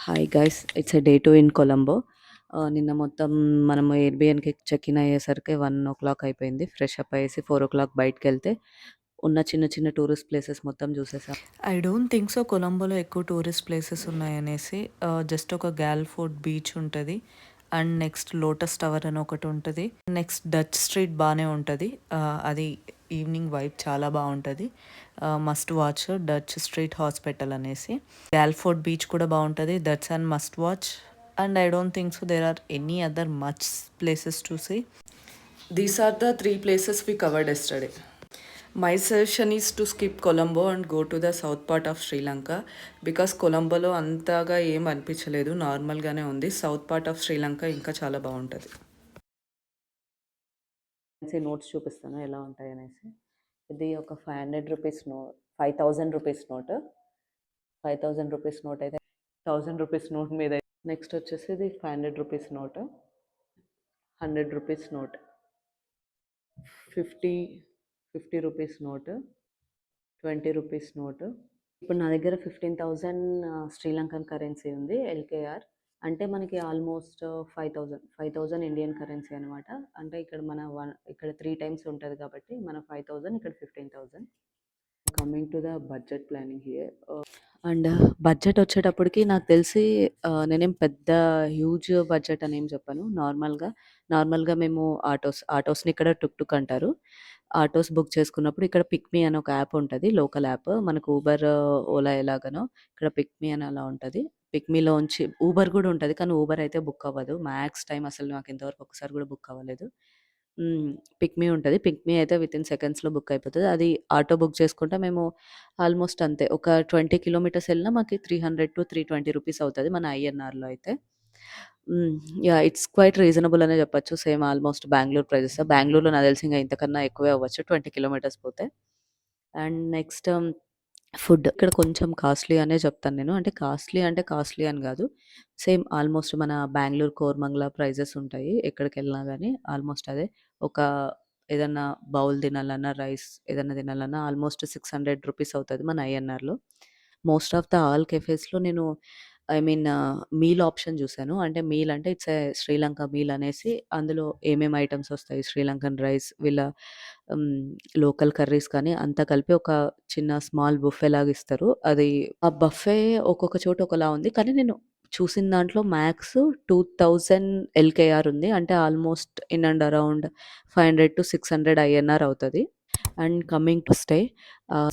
Hi guys, it's a day 2 in Colombo. నిన్న మొత్తం మనము ఎయిర్‌బిఎన్‌కి చెక్ ఇన్ అయ్యేసరికి 1:00 అయిపోయింది. ఫ్రెష్ అప్ అయ్యేసి 4:00 బయటికెళ్తే ఉన్న చిన్న చిన్న టూరిస్ట్ ప్లేసెస్ మొత్తం చూసేసాం. ఐ డోంట్ థింక్ సో కొలంబోలో ఎక్కువ టూరిస్ట్ ప్లేసెస్ ఉన్నాయనేసి. జస్ట్ ఒక గాల్ఫోర్ట్ బీచ్ ఉంటది. అండ్ నెక్స్ట్ లోటస్ టవర్ అని ఒకటి ఉంటది. నెక్స్ట్ డచ్ స్ట్రీట్ బానే ఉంటది. అది ఈవినింగ్ వైబ్ చాలా బావుంటది. Must watch Dutch street hospital అనేసి. గాల్ఫోర్ట్ బీచ్ కూడా బావుంటది. That's and must watch. And I don't think so there are any other much places to see. These are the three places we covered yesterday. My suggestion is to skip Colombo and go to the south part of Sri Lanka because కొలంబోలో అంతగా ఏం అనిపించలేదు, నార్మల్గానే ఉంది. South part of Sri Lanka ఇంకా చాలా బాగుంటుంది. Notes చూపిస్తాను ఎలా ఉంటాయి అనేసి. ఇది ఒక 500 rupees note, 5000 rupees note. 5000 rupees note అయితే 1000 రూపీస్ నోట్ మీద. నెక్స్ట్ వచ్చేసి ఇది 500 rupees note, 100 rupees note, 50 rupees note, 20 rupees note. ఇప్పుడు నా దగ్గర 15,000 శ్రీలంకన్ కరెన్సీ ఉంది, ఎల్కేఆర్. అంటే మనకి ఆల్మోస్ట్ 5,000 ఇండియన్ కరెన్సీ అనమాట. అంటే ఇక్కడ 3 టైమ్స్ ఉంటుంది కాబట్టి మన 5,000, ఇక్కడ 15,000. Coming to the budget planning here. And budget వచ్చేటప్పటికి నాకు తెలిసి నేనేం పెద్ద హ్యూజ్ బడ్జెట్ అని ఏం చెప్పను. నార్మల్గా మేము ఆటోస్ని ఇక్కడ టుక్ టుక్ అంటారు. ఆటోస్ బుక్ చేసుకున్నప్పుడు ఇక్కడ పిక్‌మీ అని ఒక యాప్ ఉంటది. Local app. మనకు ఊబర్, ఓలా ఎలాగనో ఇక్కడ పిక్‌మీ అని అలా ఉంటది. పిక్‌మీలోంచి ఊబర్ గూడా ఉంటది. కానీ ఊబర్ అయితే బుక్ అవ్వదు. మ్యాక్స్ టైమ్ అసలు నాకు ఇంతవరకు ఒక్కసారి గూడా బుక్ అవ్వలేదు. పిక్‌మీ ఉంటది. పిక్‌మీ అయితే వితిన్ సెకండ్స్‌లో బుక్ అయిపోతది. అది ఆటో బుక్ చేసుకుంటే మేము ఆల్మోస్ట్ అంతే. ఒక 20 కిలోమీటర్స్ ఎళ్ళినా మాకి 300-320 రూపీస్ అవుతది మన ఐఎన్ఆర్‌లో అయితే. యాహ్! ఇట్స్ క్వైట్ రీజనబుల్ అనే చెప్పొచ్చు. Same almost Bengaluru prices. బెంగుళూరులో నాకు తెలిసి ఇంక ఇంతకన్నా ఎక్కువే అవ్వచ్చు 20 కిలోమీటర్స్ పోతే. అండ్ నెక్స్ట్ ఫుడ్ ఇక్కడ కొంచెం కాస్ట్‌లీ అనే చెప్తాను నేను. అంటే కాస్ట్‌లీ అని గాదు. సేమ్ ఆల్మోస్ట్ మన బెంగుళూరు, కోరమంగళ ప్రైజెస్ ఉంటాయి. ఎక్కడికెళ్ళినా గానీ ఆల్మోస్ట్ అదే. ఒక ఏదన్నా బౌల్ తినాలన్నా, రైస్ ఏదన్నా తినాలన్నా ఆల్మోస్ట్ 600 రూపీస్ అవుతది మన ఐఎన్ఆర్‌లో. మోస్ట్ ఆఫ్ ద ఆల్ కెఫేస్‌లో నేను ఐ మీన్ మీల్ ఆప్షన్ జూసాను. అంటే మీల్ అంటే ఇట్స్ శ్రీలంక మీల్ అనేసి అందులో ఏమేమి ఐటెమ్స్ ఒస్తాయి. శ్రీలంకన్ రైస్, వీళ్ళ హ్మ్, లోకల్ కర్రీస్ కానీ అంతా కలిపి ఒక చిన్న స్మాల్ బుఫే లాగా ఇస్తారు. ఆ బఫే ఒక్కొక్క చోట ఒకలా ఉంది. కానీ నేను చూసిన దాంట్లో మ్యాక్స్ 2000 ఎల్‌కేఆర్ ఉంది. అంటే almost in and around 500-600 INR అవుతది. And coming to stay.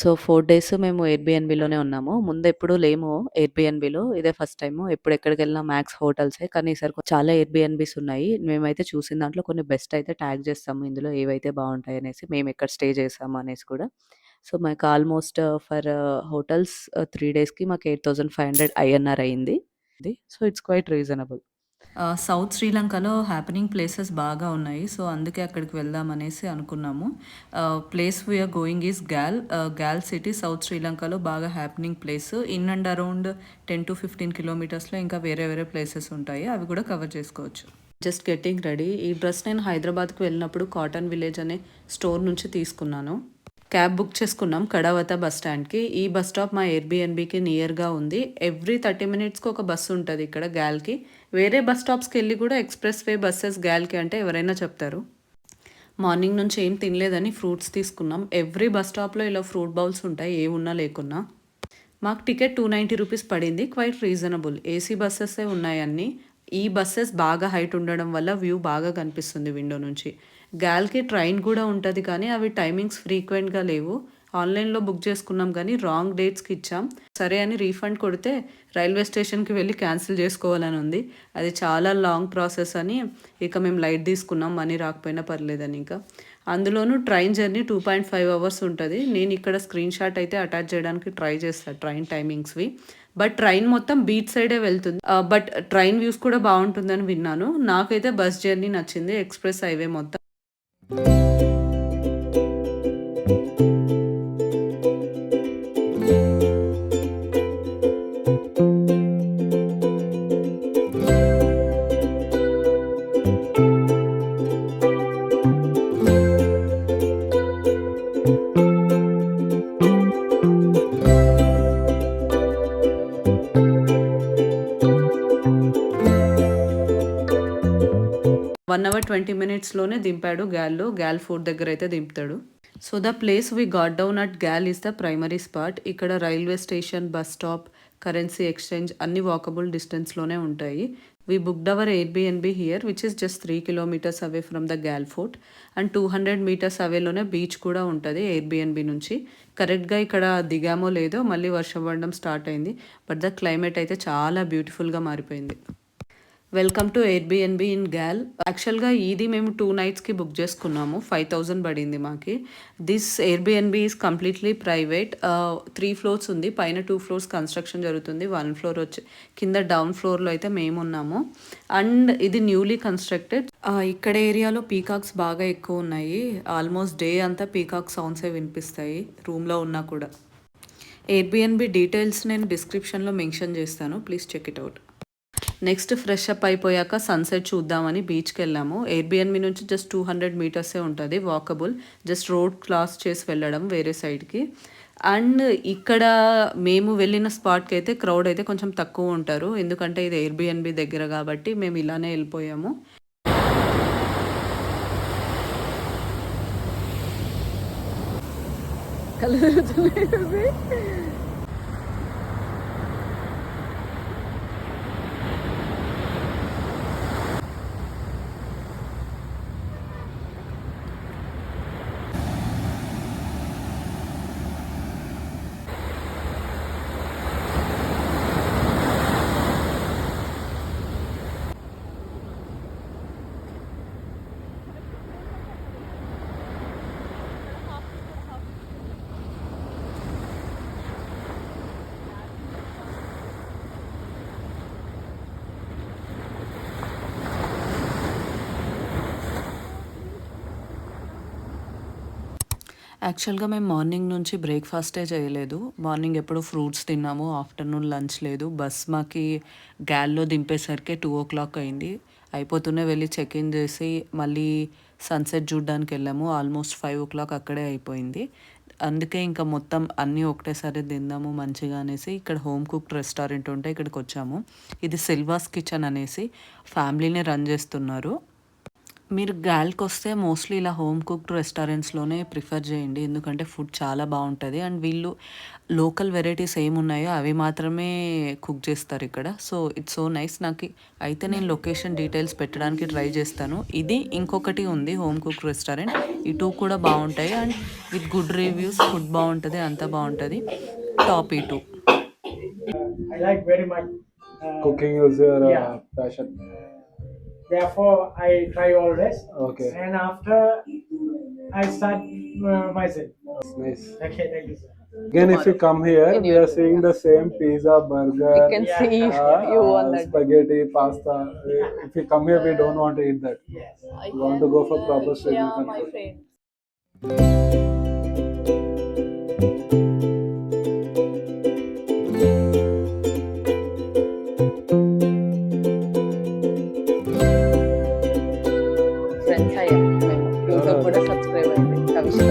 So 4 days మేము ఎయిర్‌బిఎన్‌బిలోనే ఉన్నాము. ముందెప్పుడు లేము ఎయిర్‌బిఎన్‌బిలో. ఇదే ఫస్ట్ టైము. ఎప్పుడు ఎక్కడికెళ్ళినా మ్యాక్స్ హోటల్సే. కానీ ఈసారి చాలా ఎయిర్‌బిఎన్‌బిస్ ఉన్నాయి. మేమైతే చూసిన దాంట్లో కొన్ని బెస్ట్ అయితే ట్యాగ్ చేస్తాము ఇందులో ఏవైతే బావుంటాయనేసి. మేమెక్కడ స్టే చేసాము అనేసి కూడా. సో మాకు ఆల్మోస్ట్ ఫర్ హోటల్స్ 3 డేస్‌కి మాకు 8500 ఐఎన్ఆర్ అయింది. So it's quite reasonable. South శ్రీలంకలో హ్యాపెనింగ్ ప్లేసెస్ బాగా ఉన్నాయి. సో అందుకే అక్కడికి వెళ్దామనేసి అనుకున్నాము. Place we're going is Galle city. South శ్రీలంకలో బాగా happening place. In and around 10-15 కిలోమీటర్స్‌లో ఇంకా వేరే వేరే ప్లేసెస్ ఉంటాయి. అవి కూడా కవర్ చేసుకోవచ్చు. Just getting ready. ఈ డ్రెస్ నేను హైదరాబాద్‌కి వెళ్ళినప్పుడు కాటన్ విలేజ్ అనే స్టోర్ నుంచి తీసుకున్నాను. క్యాబ్ బుక్ చేసుకున్నాం కడావత బస్ స్టాండ్‌కి. ఈ బస్ స్టాప్ మా ఎయిర్‌బిఎన్‌బికి నియర్‌గా ఉంది. ఎవ్రీ 30 మినిట్స్‌కి ఒక బస్సు ఉంటది ఇక్కడ గాల్‌కి. వేరే బస్ స్టాప్స్‌కెళ్ళి కూడా ఎక్స్‌ప్రెస్ వే బసెస్ గాల్‌కి అంటే ఎవరైనా చెప్తారు. మార్నింగ్ నుంచి ఏం తినలేదని ఫ్రూట్స్ తీసుకున్నాం. ఎవ్రీ బస్ స్టాప్‌లో ఇలా ఫ్రూట్ బౌల్స్ ఉంటాయి ఏవున్నా లేకున్నా. మాకు టికెట్ 290 రూపీస్ పడింది. Quiet reasonable. ఏసీ బస్సెసే ఉన్నాయి అన్నీ. ఈ బస్సెస్ బాగా హైట్ ఉండడం వల్ల వ్యూ బాగా కనిపిస్తుంది విండో నుంచి. గాల్‌కి ట్రైన్ కూడా ఉంటది కానీ అవి టైమింగ్స్ ఫ్రీక్వెంట్‌గా లేవు. ఆన్‌లైన్‌లో బుక్ చేసుకున్నాం కానీ రాంగ్ డేట్స్‌కి ఇచ్చాం. సరే అని రీఫండ్ కొడితే రైల్వే స్టేషన్‌కి వెళ్ళి క్యాన్సిల్ చేసుకోవాలని ఉంది. అది చాలా లాంగ్ ప్రాసెస్ అని ఇక మేము లైట్ తీసుకున్నాం, మనీ రాకపోయినా పర్లేదని ఇంకా. అందులోనూ ట్రైన్ జర్నీ 2.5 అవర్స్ ఉంటది. నేను ఇక్కడ స్క్రీన్ షాట్ అయితే అటాచ్ చేయడానికి ట్రై చేస్తా ట్రైన్ టైమింగ్స్‌వి. బట్ ట్రైన్ మొత్తం బీచ్ సైడే వెళ్తుంది. బట్ ట్రైన్ వ్యూస్ కూడా బావుంటుందని విన్నాను. నాకైతే బస్ జర్నీ నచ్చింది. ఎక్స్‌ప్రెస్ హైవే మొత్తం. 1 అవర్ 20 మినిట్స్లోనే దింపాడు గ్యాల్ ఫోర్ట్ దగ్గర అయితే దింపుతాడు. So the place we got down at Galle is the primary spot. ఇక్కడ railway station, bus stop, currency exchange అన్ని వాకబుల్ డిస్టెన్స్లోనే ఉంటాయి. We booked our Airbnb here which is just 3 kilometres away from the Galle fort and 200 metres అవేలోనే beach కూడా ఉంటుంది Airbnb నుంచి. కరెక్ట్గా ఇక్కడ దిగామో లేదో మళ్ళీ వర్షం పడడం స్టార్ట్ అయింది. బట్ ద క్లైమేట్ అయితే చాలా బ్యూటిఫుల్గా మారిపోయింది. Welcome to Airbnb in gall. యాక్చువల్గా ఇది మేము 2 నైట్స్కి బుక్ చేసుకున్నాము. 5000 పడింది మాకి. This Airbnb is completely private. 3 floors ఉంది. పైన 2 ఫ్లోర్స్ కన్స్ట్రక్షన్ జరుగుతుంది. 1 ఫ్లోర్ వచ్చి కింద డౌన్ ఫ్లోర్లో అయితే మేము ఉన్నాము. అండ్ ఇది న్యూలీ కన్స్ట్రక్టెడ్. ఇక్కడ ఏరియాలో పీకాక్స్ బాగా ఎక్కువ ఉన్నాయి. ఆల్మోస్ట్ డే అంతా పీకాక్ సౌండ్సే వినిపిస్తాయి రూమ్లో ఉన్నా కూడా. ఎయిర్బిఎన్బి డీటెయిల్స్ నేను డిస్క్రిప్షన్లో మెన్షన్ చేస్తాను, please check it out. Next fresh up అయిపోయాక సన్సెట్ చూద్దామని బీచ్కి వెళ్ళాము. ఎయిర్బిఎన్బి నుంచి జస్ట్ 200 మీటర్సే ఉంటుంది వాకబుల్. జస్ట్ రోడ్ క్రాస్ చేసి వెళ్ళడం వేరే సైడ్కి. అండ్ ఇక్కడ మేము వెళ్ళిన స్పాట్కి అయితే క్రౌడ్ అయితే కొంచెం తక్కువ ఉంటారు, ఎందుకంటే ఇది ఎయిర్బిఎన్బి దగ్గర కాబట్టి మేము ఇలానే వెళ్ళిపోయాము. యాక్చువల్గా మేము మార్నింగ్ నుంచి బ్రేక్ఫాస్టే చేయలేదు. మార్నింగ్ ఎప్పుడు ఫ్రూట్స్ తిన్నాము, ఆఫ్టర్నూన్ లంచ్ లేదు. బస్ మాకి గ్యాల్లో దింపేసరికి 2 o'clock అయింది. అయిపోతూనే వెళ్ళి చెక్ ఇన్ చేసి మళ్ళీ సన్సెట్ చూడడానికి వెళ్ళాము. ఆల్మోస్ట్ 5 o'clock అక్కడే అయిపోయింది. అందుకే ఇంకా మొత్తం అన్నీ ఒకటేసారి తిందాము మంచిగా అనేసి ఇక్కడ హోమ్ కుక్డ్ రెస్టారెంట్ ఉంటే ఇక్కడికి వచ్చాము. ఇది సిల్వాస్ కిచెన్ అనేసి ఫ్యామిలీనే రన్ చేస్తున్నారు. మీరు గ్యాల్కి వస్తే మోస్ట్లీ ఇలా హోమ్ కుక్డ్ రెస్టారెంట్స్లోనే ప్రిఫర్ చేయండి, ఎందుకంటే ఫుడ్ చాలా బాగుంటుంది. అండ్ వీళ్ళు లోకల్ వెరైటీస్ ఏమున్నాయో అవి మాత్రమే కుక్ చేస్తారు ఇక్కడ. So it's so nice. నాకు అయితే నేను లొకేషన్ డీటెయిల్స్ పెట్టడానికి ట్రై చేస్తాను. ఇది ఇంకొకటి ఉంది హోమ్ కుక్డ్ రెస్టారెంట్, ఈ 2 కూడా బాగుంటాయి and with good reviews. Food బాగుంటుంది, అంతా బాగుంటుంది. టాప్ ఈ 2. I like very much. Cooking is your Yeah. passion. Therefore, I try always. Okay. And after I start myself. That's nice. Okay, thank you, sir. Again, if you come here, In we your are seeing the same pizza, burger, You can Yeah. see you on that. spaghetti, pasta. If you come here, we don't want to eat that. Yes. We want to go for proper Sri Lankan food. friend. Friends అయ్యాం మేము. YouTube కూడా subscribe అయింది కవిష్క.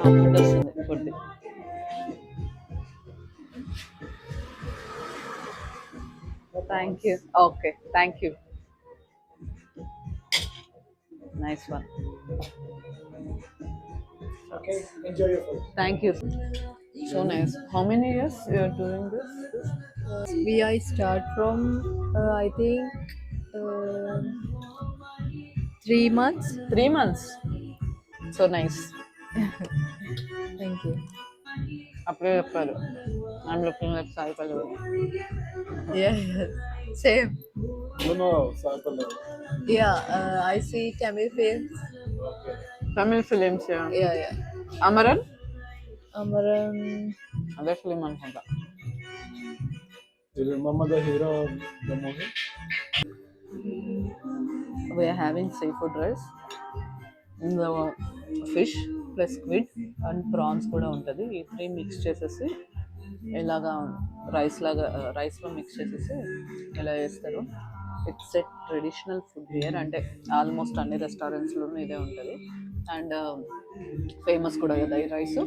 Food వస్తుంది, food. Thank you. Okay, thank you. Nice one. Okay, enjoy your food. Thank you. So nice. How many years you are doing this? I start from I think 3 months. 3 months. So nice. Thank you. అప్పుడే చెప్పారు. I'm looking like Sai Pallavi. Yeah, same. No, Saipalla. Yeah, I see Tamil films. Tamil films, yeah. Yeah. Amaran? Amaran. అదే film అనుకుంటా. You remember the hero of the movie? We are having seafood rice. In the fish plus squid and prawns కూడా ఉంటుంది. ఈ 3 mix చేసేసి ఇలాగా రైస్లో mix చేసేసి ఇలా వేస్తారు. It's a traditional food here, అంటే ఆల్మోస్ట్ అన్ని రెస్టారెంట్స్లోనూ ఇదే ఉంటుంది. అండ్ ఫేమస్ కూడా కదా ఈ రైస్.